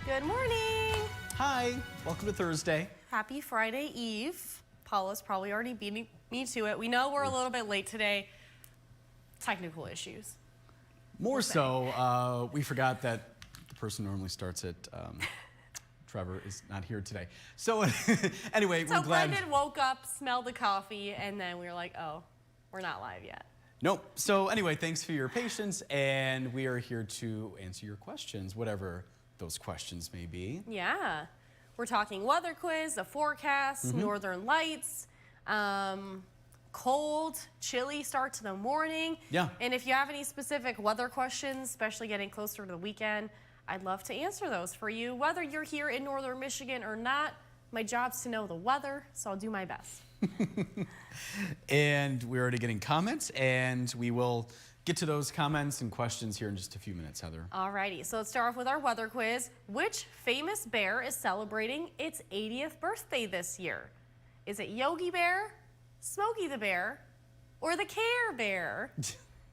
Good morning. Hi, welcome to Thursday. Happy Friday Eve. Paula's probably already beating me to it. We know we're a little bit late today. Technical issues. More so, we forgot that the person who normally starts it, Trevor, is not here today. So anyway, we're glad. Brendan woke up, smelled the coffee, and then we were like, oh, we're not live yet. Nope. So anyway, thanks for your patience, and we are here to answer your questions, whatever those questions may be. Yeah. We're talking weather quiz, the forecast, northern lights, cold, chilly start to the morning. Yeah. And if you have any specific weather questions, especially getting closer to the weekend, I'd love to answer those for you. Whether you're here in northern Michigan or not, my job's to know the weather, so I'll do my best. And we're already getting comments, and we will get to those comments and questions here in just a few minutes, Heather. Alrighty, so let's start off with our weather quiz. Which famous bear is celebrating its 80th birthday this year? Is it Yogi Bear, Smokey the Bear, or the Care Bear?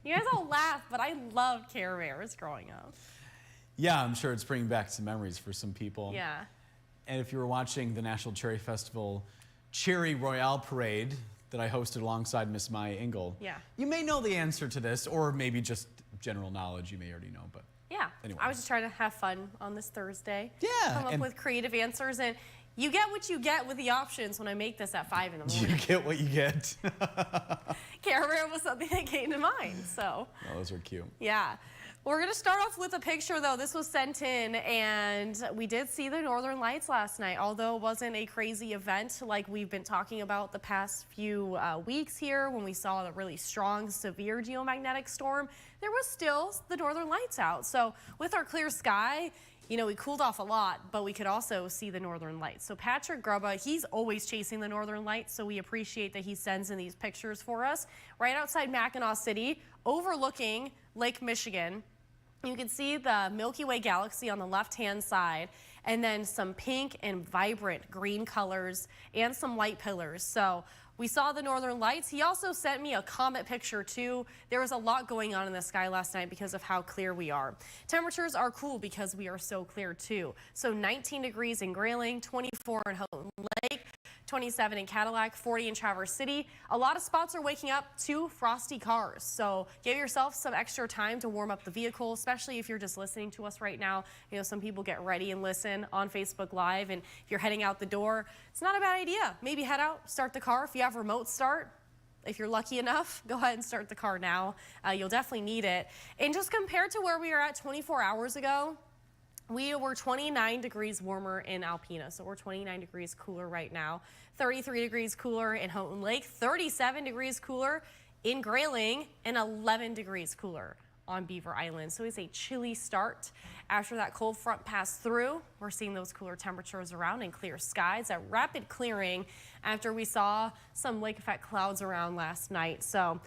You guys all laugh, but I loved Care Bears growing up. Yeah, I'm sure it's bringing back some memories for some people. Yeah. And if you were watching the National Cherry Festival Cherry Royale Parade that I hosted alongside Miss Maya Engel, Yeah. you may know the answer to this, or maybe just general knowledge you may already know, but Yeah, anyway. I was just trying to have fun on this Thursday. Yeah, Come up with creative answers, and you get what you get with the options when I make this at 5 in the morning. You get what you get. Care Bear was something that came to mind, so. Oh, those are cute. Yeah. We're going to start off with a picture, though. This was sent in, and we did see the northern lights last night, although it wasn't a crazy event like we've been talking about the past few weeks here when we saw a really strong, severe geomagnetic storm. There was still the northern lights out. So with our clear sky, you know, we cooled off a lot, but we could also see the northern lights. So Patrick Grubba, he's always chasing the northern lights, so we appreciate that he sends in these pictures for us. Right outside Mackinac City, overlooking Lake Michigan. You can see the Milky Way galaxy on the left-hand side, and then some pink and vibrant green colors and some light pillars. So we saw the northern lights. He also sent me a comet picture too. There was a lot going on in the sky last night because of how clear we are. Temperatures are cool because we are so clear too. So 19 degrees in Grayling, 24 in Houghton Lake, 27 in Cadillac, 40 in Traverse City. A lot of spots are waking up to frosty cars. So give yourself some extra time to warm up the vehicle, especially if you're just listening to us right now. You know, some people get ready and listen on Facebook Live, and if you're heading out the door, it's not a bad idea. Maybe head out, start the car. If you have remote start, if you're lucky enough, go ahead and start the car now. You'll definitely need it. And just compared to where we were at 24 hours ago, we were 29 degrees warmer in Alpena, so we're 29 degrees cooler right now. 33 degrees cooler in Houghton Lake, 37 degrees cooler in Grayling, and 11 degrees cooler on Beaver Island. So it's a chilly start. After that cold front passed through, we're seeing those cooler temperatures around and clear skies. That rapid clearing after we saw some lake effect clouds around last night. So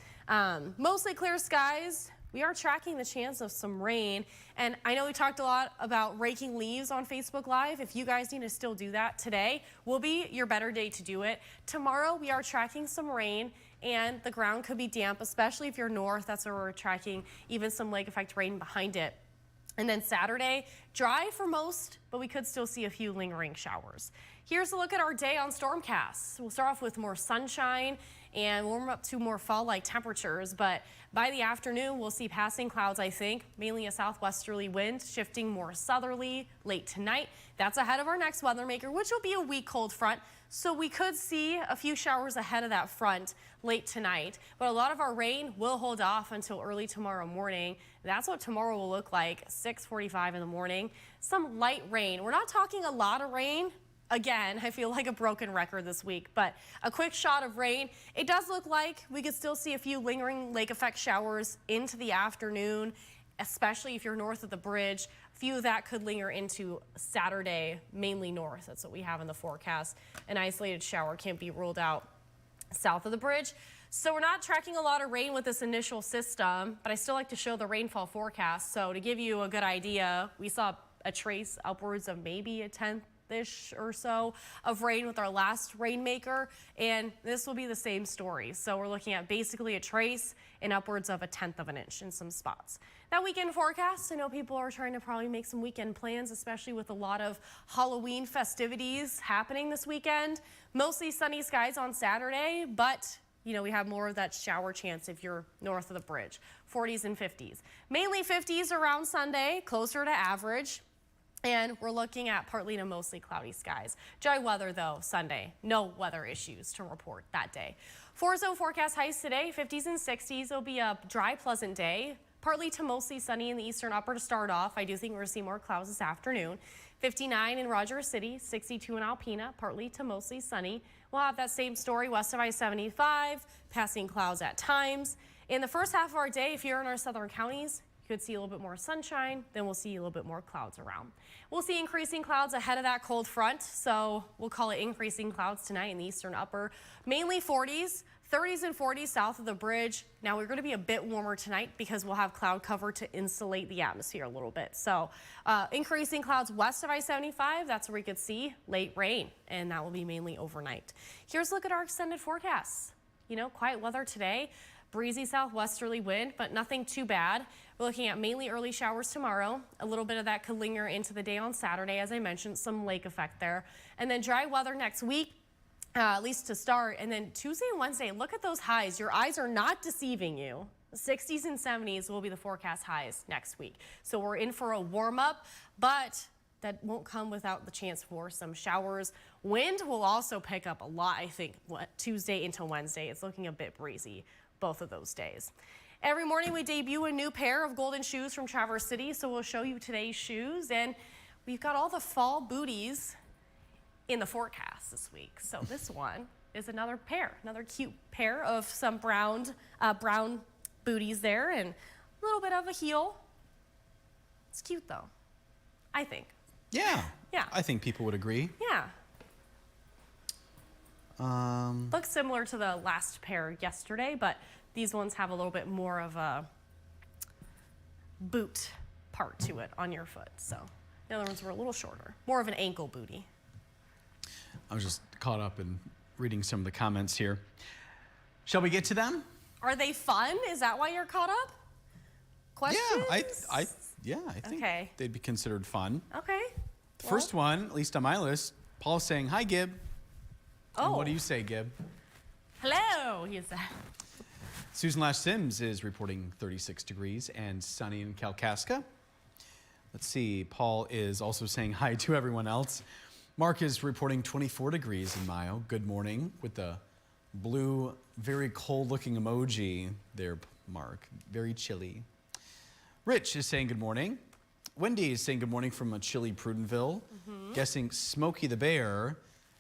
mostly clear skies. We are tracking the chance of some rain, and I know we talked a lot about raking leaves on Facebook Live. If you guys need to still do that, today will be your better day to do it. Tomorrow we are tracking some rain, and the ground could be damp, especially if you're north. That's where we're tracking even some lake effect rain behind it. And then Saturday, dry for most, but we could still see a few lingering showers. Here's a look at our day on Stormcast. We'll start off with more sunshine and warm up to more fall-like temperatures, but by the afternoon, we'll see passing clouds, I think, mainly a southwesterly wind, shifting more southerly late tonight. That's ahead of our next weather maker, which will be a weak cold front, so we could see a few showers ahead of that front late tonight, but a lot of our rain will hold off until early tomorrow morning. That's what tomorrow will look like, 6:45 in the morning. Some light rain. We're not talking a lot of rain. Again, I feel like a broken record this week, but a quick shot of rain. It does look like we could still see a few lingering lake effect showers into the afternoon, especially if you're north of the bridge. A few of that could linger into Saturday, mainly north. That's what we have in the forecast. An isolated shower can't be ruled out south of the bridge. So we're not tracking a lot of rain with this initial system, but I still like to show the rainfall forecast. So to give you a good idea, we saw a trace upwards of maybe a tenth ish or so of rain with our last rainmaker, and this will be the same story. So we're looking at basically a trace and upwards of 1/10 of an inch in some spots. That weekend forecast, I know people are trying to probably make some weekend plans, especially with a lot of Halloween festivities happening this weekend. Mostly sunny skies on Saturday, but we have more of that shower chance if you're north of the bridge. 40s and 50s. Mainly 50s around Sunday, closer to average. And we're looking at partly to mostly cloudy skies. Dry weather, though, Sunday. No weather issues to report that day. 4-zone forecast highs today, 50s and 60s. It'll be a dry, pleasant day. Partly to mostly sunny in the eastern upper to start off. I do think we're going to see more clouds this afternoon. 59 in Rogers City, 62 in Alpena, partly to mostly sunny. We'll have that same story west of I-75, passing clouds at times. In the first half of our day, if you're in our southern counties, you could see a little bit more sunshine, then we'll see a little bit more clouds around. We'll see increasing clouds ahead of that cold front, so we'll call it increasing clouds tonight in the eastern upper. Mainly 40s, 30s and 40s south of the bridge. Now we're going to be a bit warmer tonight because we'll have cloud cover to insulate the atmosphere a little bit. So increasing clouds west of I-75, that's where we could see late rain, and that will be mainly overnight. Here's a look at our extended forecasts. Quiet weather today. Breezy southwesterly wind, but nothing too bad. We're looking at mainly early showers tomorrow. A little bit of that could linger into the day on Saturday, as I mentioned, some lake effect there. And then dry weather next week, at least to start. And then Tuesday and Wednesday, look at those highs. Your eyes are not deceiving you. The 60s and 70s will be the forecast highs next week. So we're in for a warm up, but that won't come without the chance for some showers. Wind will also pick up a lot, I think, Tuesday into Wednesday. It's looking a bit breezy both of those days. Every morning we debut a new pair of golden shoes from Traverse City, so we'll show you today's shoes, and we've got all the fall booties in the forecast this week. So this one is another cute pair of some brown booties there, and a little bit of a heel. It's cute though, I think. Yeah. Yeah. I think people would agree. Yeah. Looks similar to the last pair yesterday, but these ones have a little bit more of a boot part to it on your foot. So the other ones were a little shorter, more of an ankle booty. I was just caught up in reading some of the comments here. Shall we get to them? Are they fun? Is that why you're caught up? Questions? Yeah, I think Okay. they'd be considered fun. Okay. The first one, at least on my list, Paul's saying, "Hi, Gib." And what do you say, Gib? Hello, he said. Susan Lash Sims is reporting 36 degrees and sunny in Kalkaska. Let's see, Paul is also saying hi to everyone else. Mark is reporting 24 degrees in Mayo. Good morning, with the blue, very cold-looking emoji there, Mark. Very chilly. Rich is saying good morning. Wendy is saying good morning from a chilly Prudenville. Guessing Smokey the Bear.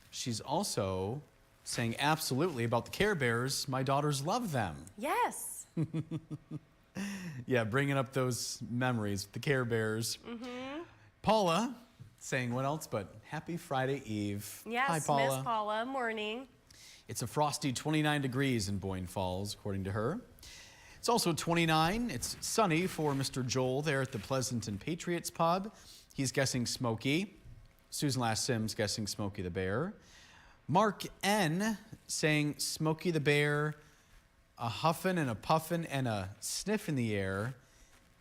She's also saying absolutely about the Care Bears. My daughters love them. Yes. Yeah, bringing up those memories, the Care Bears. Paula saying what else but happy Friday Eve. Yes, Hi, Paula. Miss Paula, morning. It's a frosty 29 degrees in Boyne Falls, according to her. It's also 29. It's sunny for Mr. Joel there at the Pleasanton Patriots Pub. He's guessing Smokey. Susan Lash Sims guessing Smokey the Bear. Mark N saying Smokey the Bear, a huffin' and a puffin' and a sniff in the air.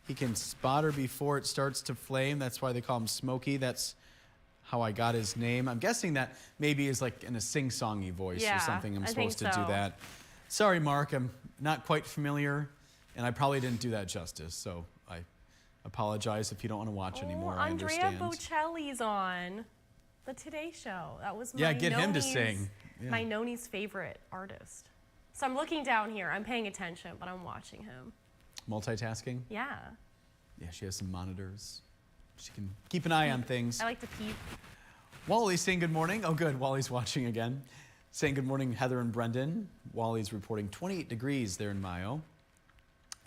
He can spot her before it starts to flame. That's why they call him Smokey. That's how I got his name. I'm guessing that maybe is like in a sing-songy voice or something. I'm supposed to do that. Sorry, Mark, I'm not quite familiar, and I probably didn't do that justice, so I apologize if you don't want to watch anymore. I understand. Andrea Bocelli's on the Today Show. That was get him to sing. Yeah. My Noni's favorite artist. So I'm looking down here. I'm paying attention, but I'm watching him. Multitasking? Yeah. Yeah, she has some monitors. She can keep an eye on things. I like to peep. Wally's saying good morning. Oh, good. Wally's watching again. Saying good morning, Heather and Brendan. Wally's reporting 28 degrees there in Mayo.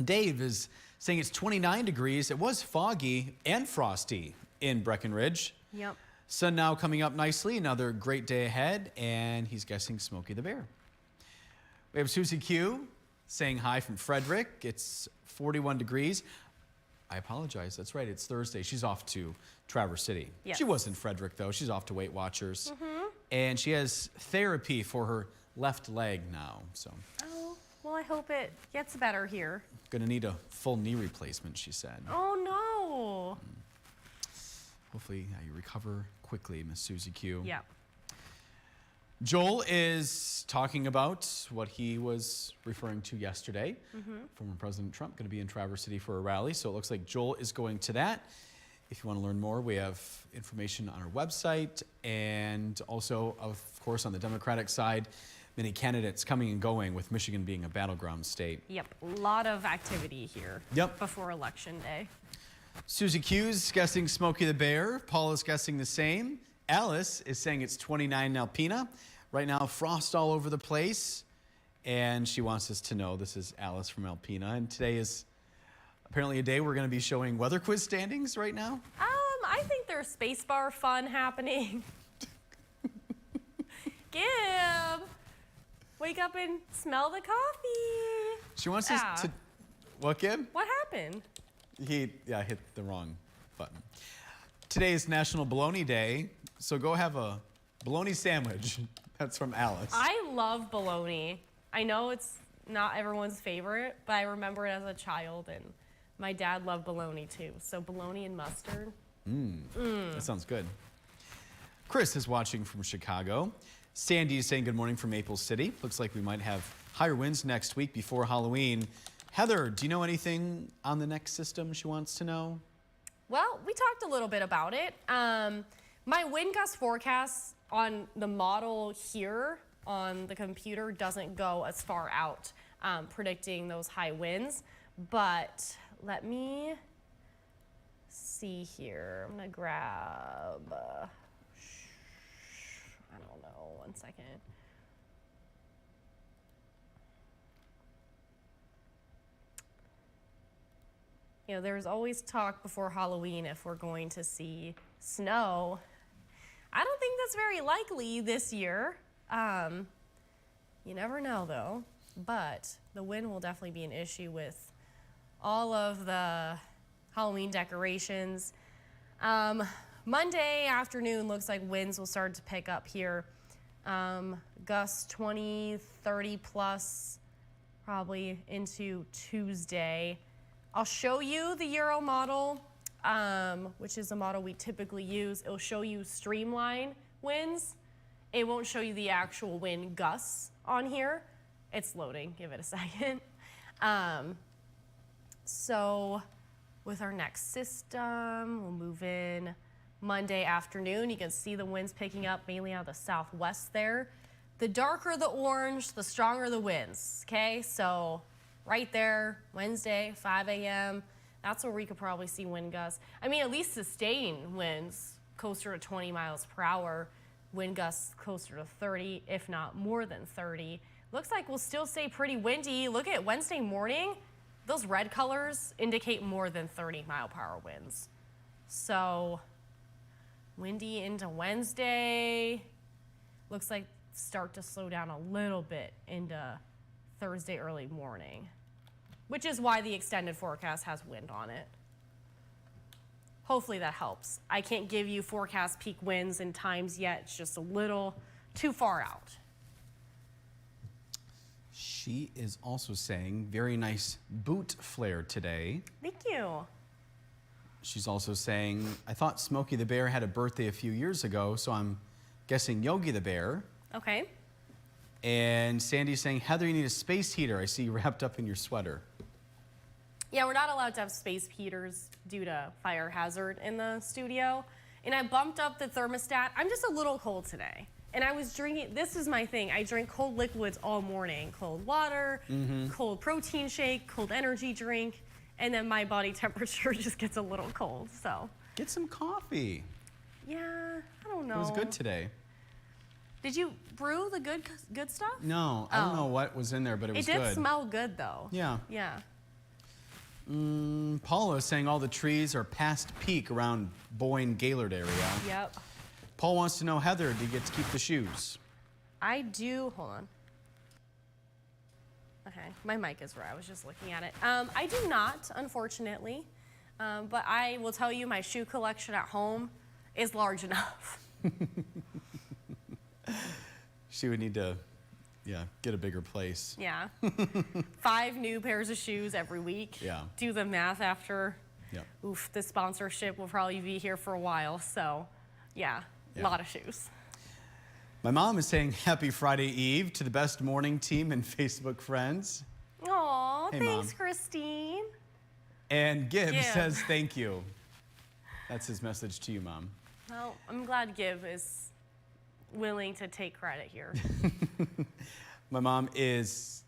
Dave is saying it's 29 degrees. It was foggy and frosty in Breckenridge. Yep. Sun now coming up nicely. Another great day ahead, and he's guessing Smokey the Bear. We have Susie Q saying hi from Frederick. It's 41 degrees. I apologize. That's right. It's Thursday. She's off to Traverse City. Yes. She was in Frederick, though. She's off to Weight Watchers. And she has therapy for her left leg now. So Oh, well, I hope it gets better here. going to need a full knee replacement, she said. Oh, no. Hopefully you recover quickly, Miss Susie Q. Yeah. Joel is talking about what he was referring to yesterday. Former President Trump going to be in Traverse City for a rally, so it looks like Joel is going to that. If you want to learn more, we have information on our website, and also, of course, on the Democratic side, many candidates coming and going, with Michigan being a battleground state. Yep, a lot of activity here before Election Day. Susie Q's guessing Smokey the Bear. Paul is guessing the same. Alice is saying it's 29 in Alpena. Right now, frost all over the place. And she wants us to know, this is Alice from Alpena. And today is apparently a day we're going to be showing weather quiz standings right now. I think there's space bar fun happening. Gib, wake up and smell the coffee. She wants us to... What, Gib? What happened? He hit the wrong button. Today is National Bologna Day, so go have a bologna sandwich. That's from Alice. I love bologna. I know it's not everyone's favorite, but I remember it as a child, and my dad loved bologna too. So bologna and mustard. That sounds good. Chris is watching from Chicago. Sandy is saying good morning from Maple City. Looks like we might have higher winds next week before Halloween. Heather, do you know anything on the next system she wants to know? Well, we talked a little bit about it. My wind gust forecast on the model here on the computer doesn't go as far out predicting those high winds, but let me see here. I'm gonna grab, I don't know, 1 second. You know, there's always talk before Halloween if we're going to see snow. I don't think that's very likely this year. You never know, though. But the wind will definitely be an issue with all of the Halloween decorations. Monday afternoon looks like winds will start to pick up here. Gusts 20, 30 plus, probably into Tuesday. I'll show you the Euro model, which is the model we typically use. It'll show you streamline winds. It won't show you the actual wind gusts on here. It's loading, give it a second. So with our next system, we'll move in Monday afternoon. You can see the winds picking up mainly out of the southwest there. The darker the orange, the stronger the winds, okay? So right there, Wednesday, 5 a.m., that's where we could probably see wind gusts. I mean, at least sustained winds closer to 20 miles per hour, wind gusts closer to 30, if not more than 30. Looks like we'll still stay pretty windy. Look at Wednesday morning. Those red colors indicate more than 30 mile per hour winds. So windy into Wednesday. Looks like start to slow down a little bit into Thursday early morning, which is why the extended forecast has wind on it. Hopefully that helps. I can't give you forecast peak winds and times yet. It's just a little too far out. She is also saying very nice boot flare today. Thank you. She's also saying, I thought Smokey the Bear had a birthday a few years ago, so I'm guessing Yogi the Bear. Okay. And Sandy's saying, Heather, you need a space heater. I see you wrapped up in your sweater. Yeah, we're not allowed to have space heaters due to fire hazard in the studio. And I bumped up the thermostat. I'm just a little cold today. And I was drinking, this is my thing. I drink cold liquids all morning. Cold water, cold protein shake, cold energy drink. And then my body temperature just gets a little cold, so. Get some coffee. Yeah, I don't know. It was good today. Did you brew the good stuff? No, I don't know what was in there, but it was good. It did smell good, though. Yeah. Yeah. Paula is saying all the trees are past peak around Boyne-Gaylord area. Yep. Paul wants to know, Heather, do you get to keep the shoes? I do, hold on. Okay, my mic is where I was just looking at it. I do not, unfortunately. But I will tell you, my shoe collection at home is large enough. She would need to, get a bigger place. Yeah. 5 new pairs of shoes every week. Yeah. Do the math after. Yep. Oof, the sponsorship will probably be here for a while. So, yeah, a lot of shoes. My mom is saying happy Friday Eve to the best morning team and Facebook friends. Aw, Hey, thanks, Mom. Christine. And Gibb says thank you. That's his message to you, Mom. Well, I'm glad Gibb is willing to take credit here. My mom is.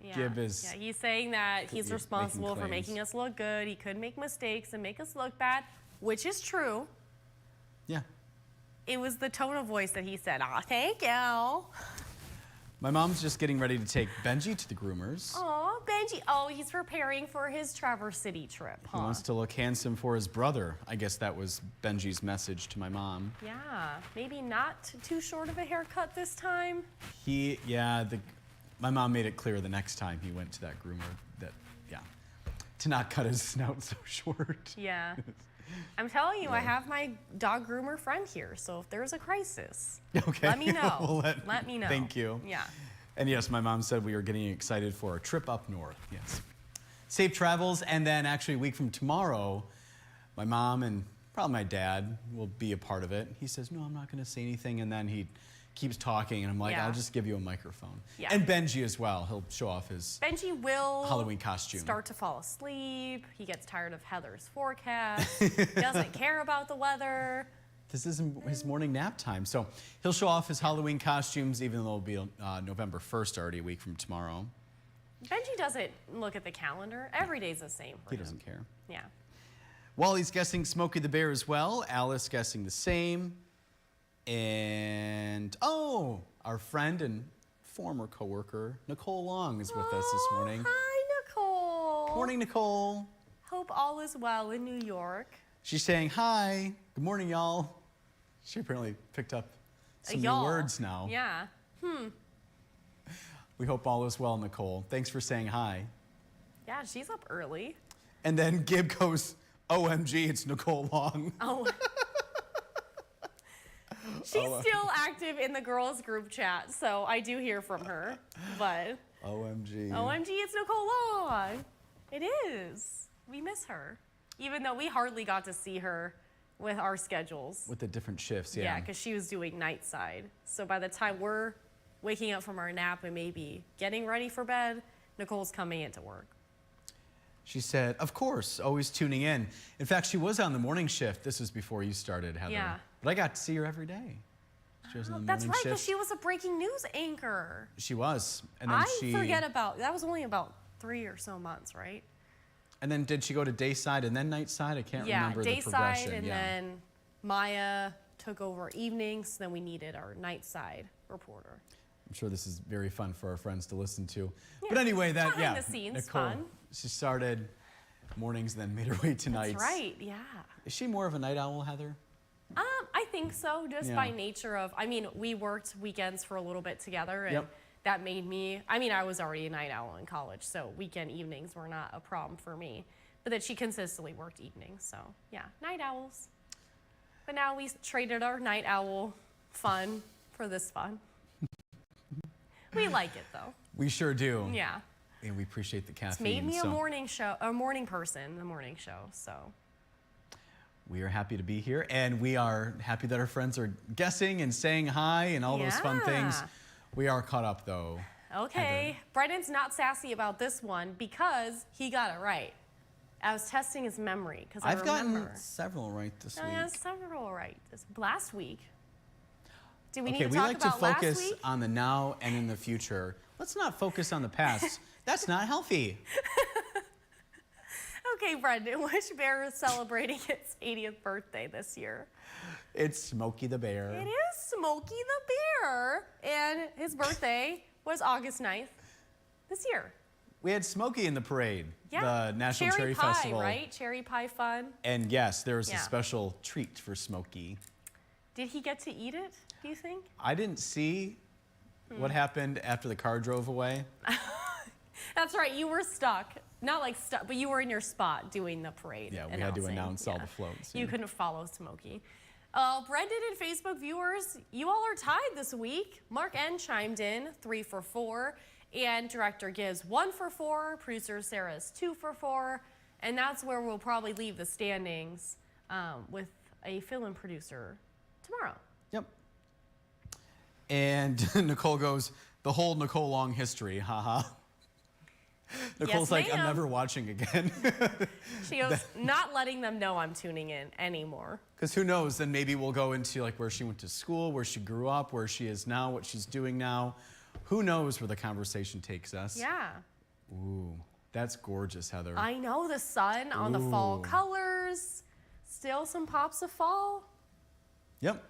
Yeah. Gibb is. Yeah, he's saying that he's responsible for making us look good. He could make mistakes and make us look bad, which is true. Yeah. It was the tone of voice that he said, "Aw, thank you." My mom's just getting ready to take Benji to the groomers. Aw, Benji. Oh, he's preparing for his Traverse City trip, huh? He wants to look handsome for his brother. I guess that was Benji's message to my mom. Yeah, maybe not too short of a haircut this time. My mom made it clear the next time he went to that groomer that, to not cut his snout so short. Yeah. I'm telling you, I have my dog groomer friend here, so if there's a crisis, Okay. let me know. Well, let me know. Thank you. Yeah. And yes, my mom said we are getting excited for our trip up north. Yes. Safe travels, and then actually a week from tomorrow, my mom and probably my dad will be a part of it. He says, no, I'm not going to say anything, and then he keeps talking, and I'm like, I'll just give you a microphone. Yeah. And Benji as well. He'll show off his Benji will Halloween costume. Start to fall asleep. He gets tired of Heather's forecast. Doesn't care about the weather. This isn't his morning nap time. So he'll show off his Halloween costumes, even though it'll be November 1st, already a week from tomorrow. Benji doesn't look at the calendar. Every day's the same for him. He doesn't care. Yeah. Wally's guessing Smokey the Bear as well. Alice guessing the same. And, our friend and former coworker, Nicole Long, is with us this morning. Hi, Nicole. Morning, Nicole. Hope all is well in New York. She's saying, hi. Good morning, y'all. She apparently picked up some new Y'all. words now. Yeah. We hope all is well, Nicole. Thanks for saying hi. Yeah, she's up early. And then Gibb goes, OMG, it's Nicole Long. Oh. She's still active in the girls group chat, so I do hear from her. But OMG. OMG, it's Nicole Long. It is. We miss her. Even though we hardly got to see her with our schedules. With the different shifts, Yeah, because she was doing night side. So by the time we're waking up from our nap and maybe getting ready for bed, Nicole's coming into work. She said, of course, always tuning in. In fact, she was on the morning shift. This was before you started, Heather. Yeah. But I got to see her every day. She was on the morning That's right, because shift. she was a breaking news anchor. She was. And then I forget about, that was only about 3 or so months, right? And then did she go to dayside and then nightside? I can't remember the progression. Dayside, and then Maya took over evenings. Then we needed our nightside reporter. I'm sure this is very fun for our friends to listen to. But anyway, behind the scenes, Nicole, fun. she started mornings, then made her way to nights. That's right, yeah. Is she more of a night owl, Heather? I think so, just by nature of, we worked weekends for a little bit together, and that made me, I was already a night owl in college, so weekend evenings were not a problem for me. But that she consistently worked evenings, so yeah, night owls. But now we traded our night owl fun for this fun. We like it though. We sure do. Yeah. And we appreciate the caffeine. It's made me a morning person, the morning show, so. We are happy to be here, and we are happy that our friends are guessing and saying hi and all those fun things. We are caught up, though. Okay, Heather. Brendan's not sassy about this one because he got it right. I was testing his memory because I remember. I've gotten several right this week. Yeah, several right last week. Do we need Okay, to we talk like to about last focus week? on the now and in the future. Let's not focus on the past. That's not healthy. Okay, Brendan, which bear is celebrating its 80th birthday this year? It's Smokey the Bear. It is Smokey the Bear, and his birthday was August 9th this year. We had Smokey in the parade, Yeah. the National Cherry pie, Festival. Right? Cherry pie fun. And yes, there was a special treat for Smokey. Did he get to eat it, do you think? I didn't see what happened after the car drove away. That's right, you were stuck Not like stuff, but you were in your spot doing the parade. Yeah, we had to announce all the floats. You yeah. couldn't follow Smokey. Brendan and Facebook viewers, you all are tied this week. Mark N chimed in 3 for 4, and director Gibbs 1 for 4. Producer Sarah's 2 for 4, and that's where we'll probably leave the standings with a fill-in producer tomorrow. Yep. And Nicole goes, the whole Nicole Long history, haha. Nicole's Yes, like, I'm ma'am. never watching again. She goes, not letting them know I'm tuning in anymore. Because who knows, then maybe we'll go into like where she went to school, where she grew up, where she is now, what she's doing now. Who knows where the conversation takes us? Yeah. Ooh, that's gorgeous, Heather. I know, the sun on the fall Ooh. colors. Still some pops of fall. Yep.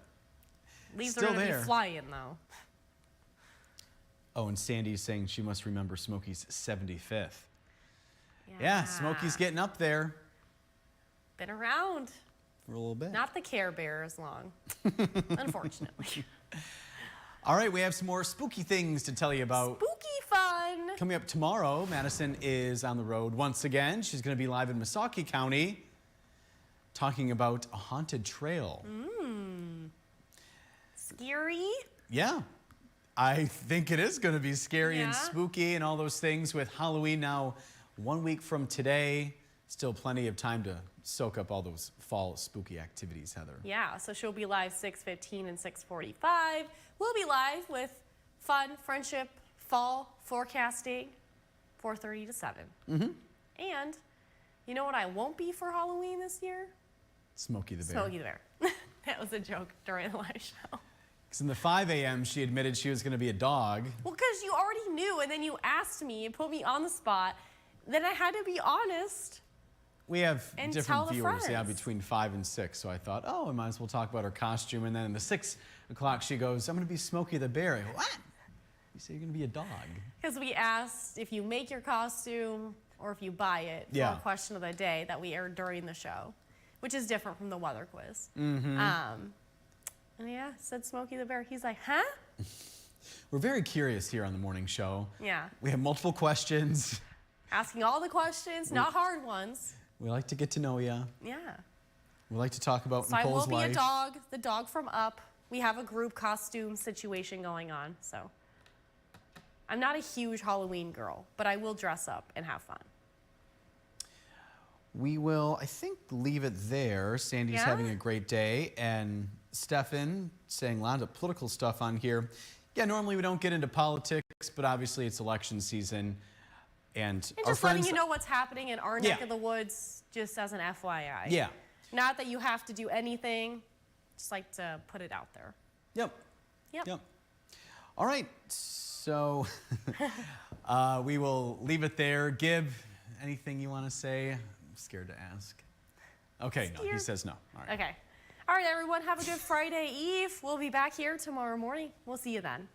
Leaves Still are going to there. be flying, though. Oh, and Sandy's saying she must remember Smokey's 75th. Yeah, Smokey's getting up there Been around. for a little bit. Not the Care Bear as long, unfortunately. All right, we have some more spooky things to tell you about. Spooky fun. Coming up tomorrow, Madison is on the road once again. She's going to be live in Missaukee County talking about a haunted trail. Scary. Yeah, I think it is going to be scary and Yeah. spooky and all those things with Halloween now 1 week from today. Still plenty of time to soak up all those fall spooky activities, Heather. Yeah, so she'll be live 6:15 and 6:45. We'll be live with fun, friendship, fall forecasting, 4:30 to 7. And you know what I won't be for Halloween this year? Smokey the Bear. Smokey the Bear. That was a joke during the live show. Because in the 5 a.m., she admitted she was going to be a dog. Well, because you already knew, and then you asked me and put me on the spot. Then I had to be honest. We have And tell different the viewers, yeah, friends. between 5 and 6. So I thought, oh, I might as well talk about her costume. And then in the 6 o'clock, she goes, I'm going to be Smokey the Bear. I go, what? You say you're going to be a dog? Because we asked if you make your costume or if you buy it for Yeah. a question of the day that we aired during the show, which is different from the weather quiz. And yeah, said Smokey the Bear. He's like, huh? We're very curious here on the morning show. Yeah. We have multiple questions. Asking all the questions, not hard ones. We like to get to know you. Yeah. We like to talk about So I will Nicole's be life. a dog, the dog from Up. We have a group costume situation going on, so. I'm not a huge Halloween girl, but I will dress up and have fun. We will, I think, leave it there. Sandy's Yeah? having a great day. And Stefan saying a lot of political stuff on here. Yeah, normally we don't get into politics, but obviously it's election season. And And our just letting friends, you know what's happening in our neck Yeah. of the woods, just as an FYI. Yeah. Not that you have to do anything, just like to put it out there. Yep. Yep. Yep. All right. So we will leave it there. Gib, anything you want to say? I'm scared to ask. Okay, no, he Scared. says no. All right. Okay. All right, everyone, have a good Friday Eve. We'll be back here tomorrow morning. We'll see you then.